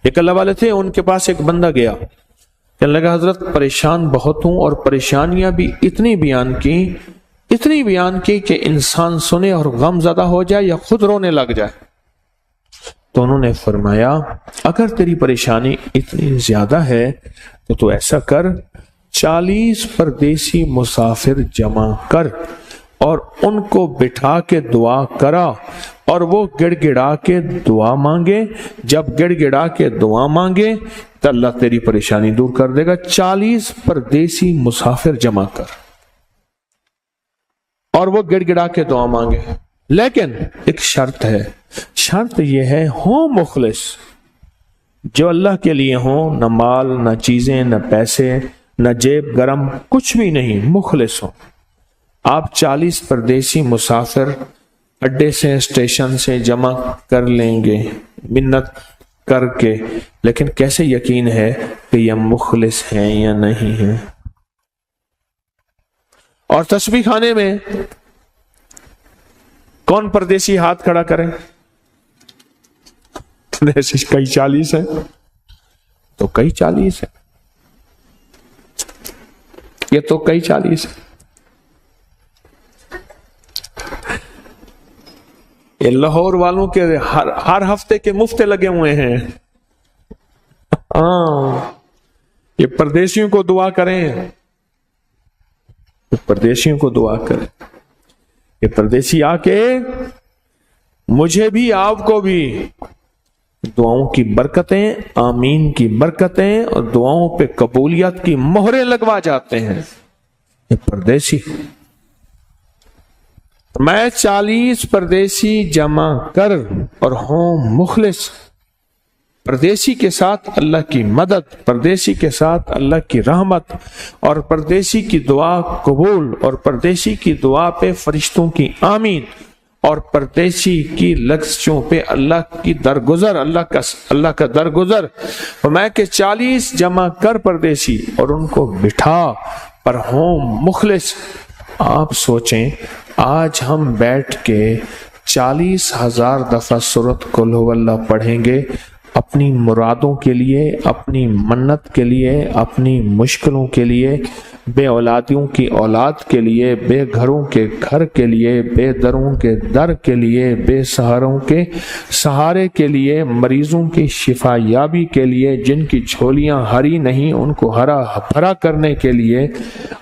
ایک اللہ والے تھے، ان کے پاس ایک بندہ گیا، کہنے لگا حضرت پریشان بہت ہوں، اور پریشانیاں بھی اتنی بیان کی کہ انسان سنے اور غم زدہ ہو جائے یا خود رونے لگ جائے۔ تو انہوں نے فرمایا اگر تیری پریشانی اتنی زیادہ ہے تو تو ایسا کر، 40 پردیسی مسافر جمع کر اور ان کو بٹھا کے دعا کرا، اور وہ گڑ گڑا کے دعا مانگے۔ جب گڑ گڑا کے دعا مانگے تو اللہ تیری پریشانی دور کر دے گا۔ 40 پردیسی مسافر جمع کر اور وہ گڑ گڑا کے دعا مانگے، لیکن ایک شرط ہے، شرط یہ ہے ہوں مخلص، جو اللہ کے لیے ہوں، نہ مال نہ چیزیں نہ پیسے نہ جیب گرم، کچھ بھی نہیں، مخلص ہوں۔ آپ 40 پردیسی مسافر اڈے سے اسٹیشن سے جمع کر لیں گے منت کر کے، لیکن کیسے یقین ہے کہ یہ مخلص ہیں یا نہیں ہیں؟ اور تسبیح خانے میں کون پردیسی ہاتھ کھڑا کرے؟ کئی 40 ہیں تو کئی 40 ہیں، یہ تو کئی 40 ہیں۔ یہ لاہور والوں کے ہر ہفتے کے مفتے لگے ہوئے ہیں۔ یہ پردیسیوں کو دعا کریں، پردیسیوں کو دعا کریں۔ یہ پردیسی آ کے مجھے بھی آپ کو بھی دعاؤں کی برکتیں، آمین کی برکتیں اور دعاؤں پہ قبولیت کی مہریں لگوا جاتے ہیں یہ پردیسی۔ میں 40 پردیسی جمع کر اور ہوں مخلص، پردیسی کے ساتھ اللہ کی مدد، پردیسی کے ساتھ اللہ کی رحمت، اور پردیسی کی دعا قبول، اور پردیسی کی دعا پہ فرشتوں کی آمین، اور پردیسی کی لغزشوں پہ اللہ کی درگزر، اللہ کا درگزر۔ فرمایا کہ 40 جمع کر پردیسی اور ان کو بٹھا پر ہوں مخلص۔ آپ سوچیں آج ہم بیٹھ کے 40,000 دفعہ سورۃ قل ھو اللہ پڑھیں گے اپنی مرادوں کے لیے، اپنی منت کے لیے، اپنی مشکلوں کے لیے، بے اولادیوں کی اولاد کے لیے، بے گھروں کے گھر کے لیے، بے دروں کے در کے لیے، بے سہاروں کے سہارے کے لیے، مریضوں کی شفا یابی کے لیے، جن کی جھولیاں ہری نہیں ان کو ہرا بھرا کرنے کے لیے،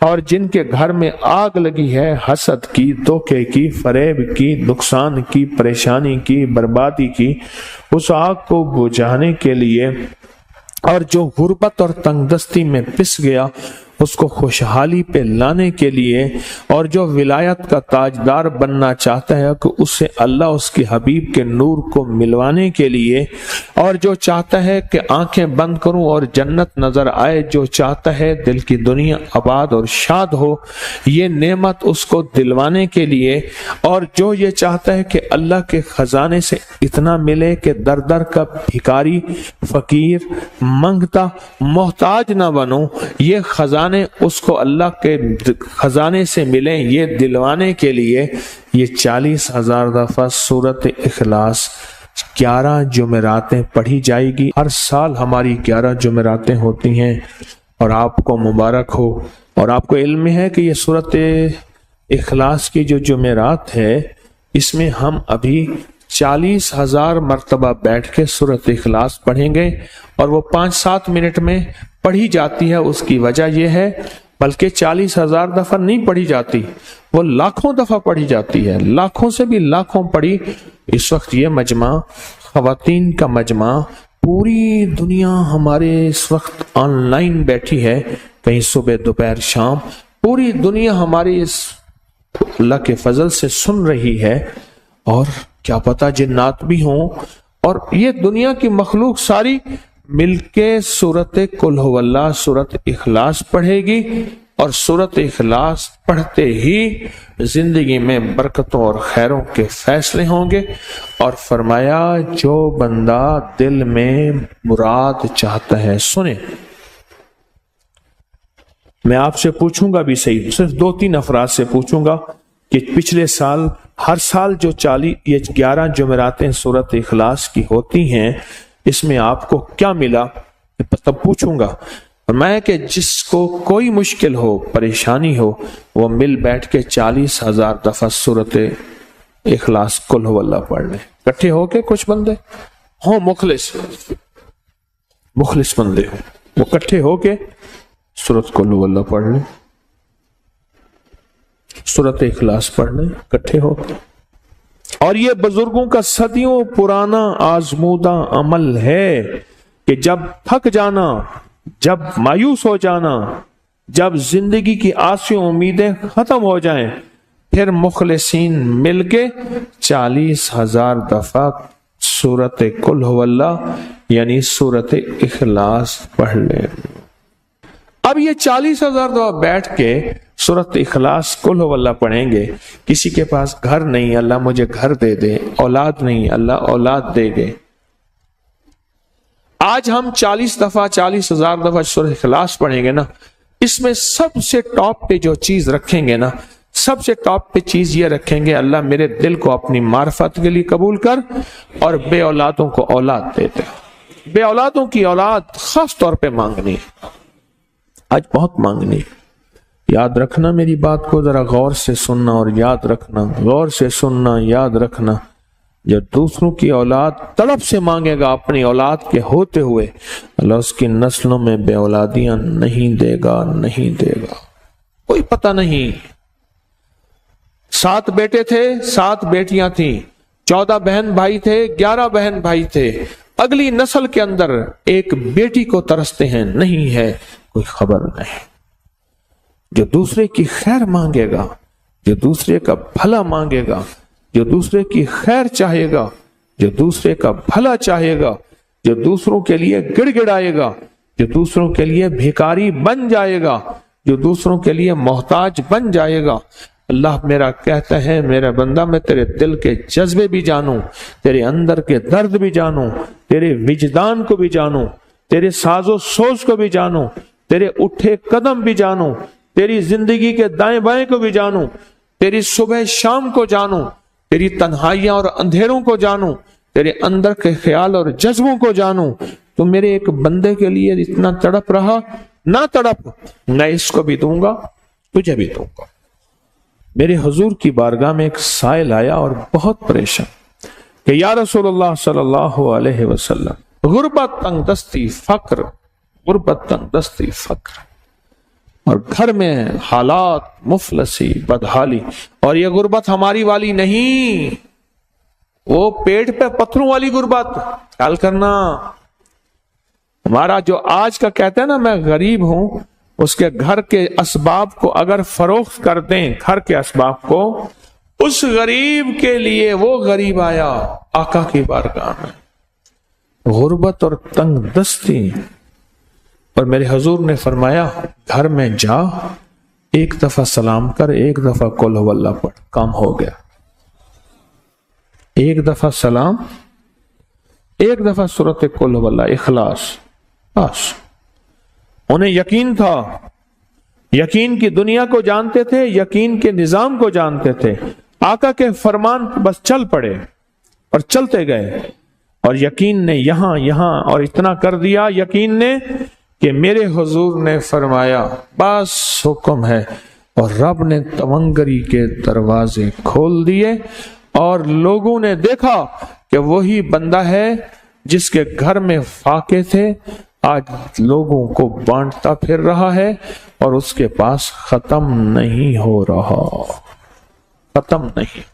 اور جن کے گھر میں آگ لگی ہے حسد کی، دھوکے کی، فریب کی، نقصان کی، پریشانی کی، بربادی کی، اس آگ کو بجھانے کے لیے، اور جو غربت اور تنگ دستی میں پس گیا اس کو خوشحالی پہ لانے کے لیے، اور جو ولایت کا تاجدار بننا چاہتا ہے کہ اسے اللہ اس کے حبیب کے نور کو ملوانے کے لیے، اور جو چاہتا ہے کہ آنکھیں بند کروں اور جنت نظر آئے، جو چاہتا ہے دل کی دنیا آباد اور شاد ہو، یہ نعمت اس کو دلوانے کے لیے، اور جو یہ چاہتا ہے کہ اللہ کے خزانے سے اتنا ملے کہ در در کا بھکاری، فقیر، منگتا، محتاج نہ بنو، یہ خزانے اس کو اللہ کے خزانے سے ملیں، یہ دلوانے کے لیے یہ 40,000 دفعہ سورۃ اخلاص 11 جمعراتیں پڑھی جائے گی۔ ہر سال ہماری 11 جمعراتیں ہوتی ہیں، اور آپ کو مبارک ہو، اور آپ کو علم ہے کہ یہ سورۃ اخلاص کی جو جمعرات ہے اس میں ہم ابھی 40,000 مرتبہ بیٹھ کے سورۃ اخلاص پڑھیں گے، اور وہ 5-7 منٹ میں پڑھی جاتی ہے۔ اس کی وجہ یہ ہے بلکہ 40,000 دفعہ نہیں پڑھی جاتی، وہ لاکھوں دفعہ پڑھی جاتی ہے، لاکھوں سے بھی لاکھوں پڑھی۔ اس وقت یہ مجمع خواتین کا مجمع، پوری دنیا ہمارے اس وقت آن لائن بیٹھی ہے، کہیں صبح دوپہر شام، پوری دنیا ہماری اس اللہ کے فضل سے سن رہی ہے، اور کیا پتہ جنات بھی ہوں، اور یہ دنیا کی مخلوق ساری مل کے سورۃ قل ھو اللہ، سورۃ اخلاص پڑھے گی، اور سورۃ اخلاص پڑھتے ہی زندگی میں برکتوں اور خیروں کے فیصلے ہوں گے۔ اور فرمایا جو بندہ دل میں مراد چاہتا ہے، سنیں میں آپ سے پوچھوں گا بھی صحیح، صرف 2-3 افراد سے پوچھوں گا کہ پچھلے سال، ہر سال جو 11 جمعراتیں سورۃ اخلاص کی ہوتی ہیں، اس میں آپ کو کیا ملا؟ تب پوچھوں گا۔ فرمایا کہ جس کو کوئی مشکل ہو، پریشانی ہو، وہ مل بیٹھ کے 40,000 دفعہ سورت اخلاص قل هو اللہ پڑھ لیں، اکٹھے ہو کے۔ کچھ بندے ہوں مخلص بندے ہوں، وہ اکٹھے ہو کے سورت قل هو اللہ پڑھ لیں، سورت اخلاص پڑھ لیں اکٹھے ہو کے۔ اور یہ بزرگوں کا صدیوں پرانا آزمودہ عمل ہے کہ جب تھک جانا، جب مایوس ہو جانا، جب زندگی کی آسیں امیدیں ختم ہو جائیں، پھر مخلصین مل کے 40,000 دفعہ سورت قل هو اللہ یعنی سورت اخلاص پڑھ لیں۔ اب یہ 40,000 دفعہ بیٹھ کے سورت اخلاص قل هو اللہ پڑھیں گے۔ کسی کے پاس گھر نہیں، اللہ مجھے گھر دے دے، اولاد نہیں، اللہ اولاد دے گے۔ آج ہم 40,000 دفعہ سورۃ اخلاص پڑھیں گے نا، اس میں سب سے ٹاپ پہ جو چیز رکھیں گے نا، سب سے ٹاپ پہ چیز یہ رکھیں گے، اللہ میرے دل کو اپنی معرفت کے لیے قبول کر اور بے اولادوں کو اولاد دے دے۔ بے اولادوں کی اولاد خاص طور پہ مانگنی ہے، آج بہت مانگنی ہے۔ یاد رکھنا میری بات کو ذرا غور سے سننا اور یاد رکھنا، غور سے سننا، یاد رکھنا۔ جب دوسروں کی اولاد تڑپ سے مانگے گا اپنی اولاد کے ہوتے ہوئے، اللہ اس کی نسلوں میں بے اولادیاں نہیں دے گا، نہیں دے گا۔ کوئی پتہ نہیں، 7 بیٹے تھے، 7 بیٹیاں تھیں، 14 بہن بھائی تھے، 11 بہن بھائی تھے، اگلی نسل کے اندر ایک بیٹی کو ترستے ہیں، نہیں ہے، کوئی خبر نہیں۔ جو دوسرے کی خیر مانگے گا، جو دوسرے کا بھلا مانگے گا، جو دوسرے کی خیر چاہے گا، جو دوسرے کا بھلا چاہے گا، جو دوسروں کے لیے گڑ گڑائے گا، جو دوسروں کے لیے بھیکاری بن جائے گا، جو دوسروں کے لیے محتاج بن جائے گا، اللہ میرا کہتا ہے میرا بندہ میں تیرے دل کے جذبے بھی جانوں، تیرے اندر کے درد بھی جانوں، تیرے وجدان کو بھی جانوں، تیرے ساز و سوز کو بھی جانوں، تیرے اٹھے قدم بھی جانوں، تیری زندگی کے دائیں بائیں کو بھی جانوں، تیری صبح شام کو جانوں، تیری تنہائیاں اور اندھیروں کو جانوں، تیرے اندر کے خیال اور جذبوں کو جانوں۔ تو میرے ایک بندے کے لیے اتنا تڑپ رہا، نہ تڑپ، میں اس کو بھی دوں گا، تجھے بھی دوں گا۔ میرے حضور کی بارگاہ میں ایک سائل آیا اور بہت پریشان کہ یا رسول اللہ صلی اللہ علیہ وسلم، غربت، تنگ دستی، فقر، غربت، تنگ دستی، فقر، اور گھر میں حالات مفلسی، بدحالی، اور یہ غربت ہماری والی نہیں، وہ پیٹ پہ پتھروں والی غربت۔ خیال کرنا، ہمارا جو آج کا کہتا ہے نا میں غریب ہوں، اس کے گھر کے اسباب کو اگر فروخت کر دیں، گھر کے اسباب کو، اس غریب کے لیے وہ غریب آیا آقا کی بارگاہ میں، غربت اور تنگ دستی۔ اور میرے حضور نے فرمایا گھر میں جا، ایک دفعہ سلام کر، ایک دفعہ قل هو اللہ پڑھ، کام ہو گیا۔ ایک دفعہ سلام، ایک دفعہ سورت قل هو اللہ اخلاص، بس۔ انہیں یقین تھا، یقین کی دنیا کو جانتے تھے، یقین کے نظام کو جانتے تھے، آقا کے فرمان بس چل پڑے اور چلتے گئے، اور یقین نے یہاں اور اتنا کر دیا یقین نے کہ میرے حضور نے فرمایا بس حکم ہے، اور رب نے تونگری کے دروازے کھول دیے، اور لوگوں نے دیکھا کہ وہی بندہ ہے جس کے گھر میں فاقے تھے، آج لوگوں کو بانٹتا پھر رہا ہے، اور اس کے پاس ختم نہیں ہو رہا، ختم نہیں۔